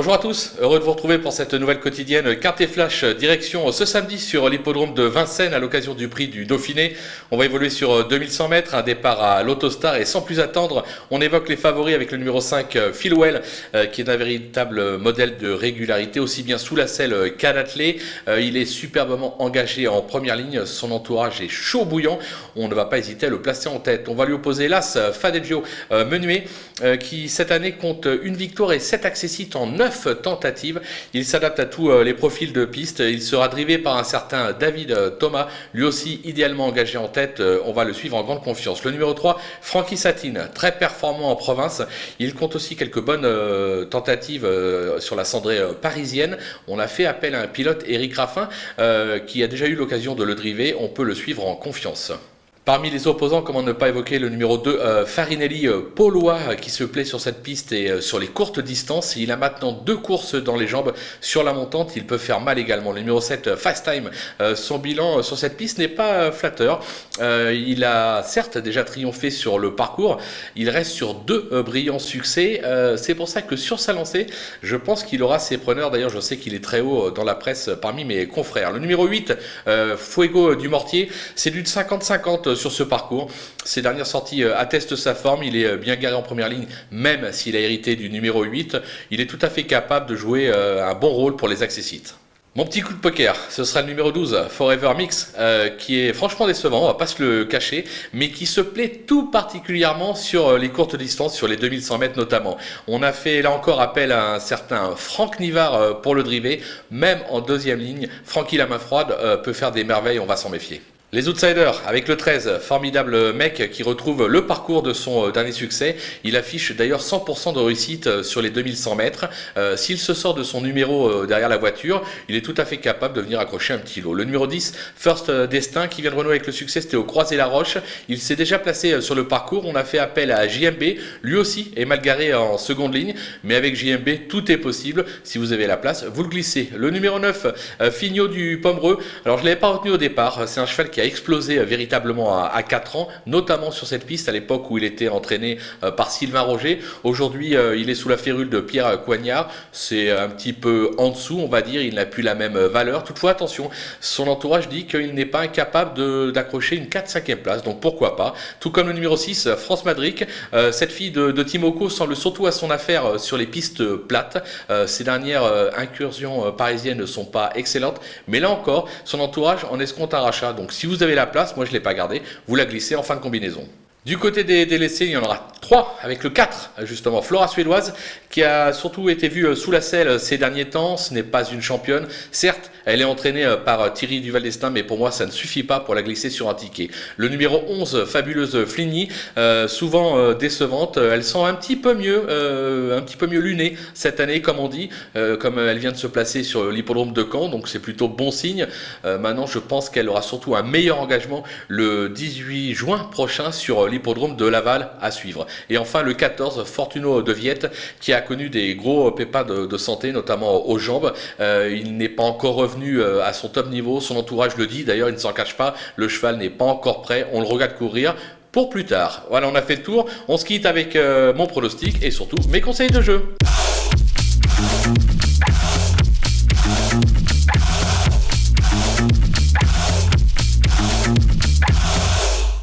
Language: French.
Bonjour à tous, heureux de vous retrouver pour cette nouvelle quotidienne Quintet Flash, direction ce samedi sur l'hippodrome de Vincennes à l'occasion du prix du Dauphiné. On va évoluer sur 2100 mètres, un départ à l'Autostar et sans plus attendre, on évoque les favoris avec le numéro 5 Philwell qui est un véritable modèle de régularité aussi bien sous la selle qu'à l'attelé. Il est superbement engagé en première ligne, son entourage est chaud bouillant, on ne va pas hésiter à le placer en tête. On va lui opposer l'As Fadeggio Menuet qui cette année compte une victoire et 7 accessites en 9 tentatives. Il s'adapte à tous les profils de piste. Il sera drivé par un certain David Thomas, lui aussi idéalement engagé en tête. On va le suivre en grande confiance. Le numéro 3, Frankie Satine, très performant en province. Il compte aussi quelques bonnes tentatives sur la cendrée parisienne. On a fait appel à un pilote, Eric Raffin, qui a déjà eu l'occasion de le driver. On peut le suivre en confiance. Parmi les opposants, comment ne pas évoquer le numéro 2, Farinelli Paulois, qui se plaît sur cette piste et sur les courtes distances. Il a maintenant 2 courses dans les jambes sur la montante, il peut faire mal également. Le numéro 7, Fast Time, son bilan sur cette piste n'est pas flatteur. Il a certes déjà triomphé sur le parcours, il reste sur 2 brillants succès. C'est pour ça que sur sa lancée, je pense qu'il aura ses preneurs. D'ailleurs, je sais qu'il est très haut dans la presse parmi mes confrères. Le numéro 8, Fuego du Mortier, c'est du 50-50 sur ce parcours. Ses dernières sorties attestent sa forme, il est bien garé en première ligne, même s'il a hérité du numéro 8. Il est tout à fait capable de jouer un bon rôle pour les accessites. Mon petit coup de poker, ce sera le numéro 12, Forever Mix, qui est franchement décevant, on va pas se le cacher, mais qui se plaît tout particulièrement sur les courtes distances, sur les 2100 mètres notamment. On a fait là encore appel à un certain Franck Nivard pour le driver, même en deuxième ligne. Francky la main froide peut faire des merveilles, on va s'en méfier. Les outsiders, avec le 13, formidable mec qui retrouve le parcours de son dernier succès. Il affiche d'ailleurs 100% de réussite sur les 2100 mètres. S'il se sort de son numéro derrière la voiture, il est tout à fait capable de venir accrocher un petit lot. Le numéro 10, First Destin, qui vient de renouer avec le succès, c'était au Croisé-la-Roche. Il s'est déjà placé sur le parcours. On a fait appel à JMB. Lui aussi est mal garé en seconde ligne. Mais avec JMB, tout est possible. Si vous avez la place, vous le glissez. Le numéro 9, Fignot du Pomereux. Alors, je ne l'avais pas retenu au départ. C'est un cheval qui a explosé véritablement à 4 ans, notamment sur cette piste à l'époque où il était entraîné par Sylvain Roger. Aujourd'hui, il est sous la férule de Pierre Coignard. C'est un petit peu en dessous, on va dire. Il n'a plus la même valeur. Toutefois, attention, son entourage dit qu'il n'est pas incapable d'accrocher une 4-5e place. Donc pourquoi pas. Tout comme le numéro 6, France Madric. Cette fille de Timoko semble surtout à son affaire sur les pistes plates. Ces dernières incursions parisiennes ne sont pas excellentes. Mais là encore, son entourage en escompte un rachat. Donc si vous avez la place, moi je ne l'ai pas gardé, vous la glissez en fin de combinaison. Du côté des délaissés, il y en aura 3 avec le 4, justement, Flora Suédoise, qui a surtout été vue sous la selle ces derniers temps. Ce n'est pas une championne. Certes, elle est entraînée par Thierry Duval d'Estaing, mais pour moi, ça ne suffit pas pour la glisser sur un ticket. Le numéro 11, Fabuleuse Fligny, souvent décevante. Elle sent un petit peu mieux lunée cette année, comme on dit, comme elle vient de se placer sur l'hippodrome de Caen, donc c'est plutôt bon signe. Maintenant, je pense qu'elle aura surtout un meilleur engagement le 18 juin prochain sur l'hippodrome de Laval à suivre. Et enfin le 14, Fortuno de Viette, qui a connu des gros pépins de santé, notamment aux jambes. Il n'est pas encore revenu à son top niveau, son entourage le dit, d'ailleurs il ne s'en cache pas, le cheval n'est pas encore prêt, on le regarde courir pour plus tard. Voilà, on a fait le tour, on se quitte avec mon pronostic et surtout mes conseils de jeu.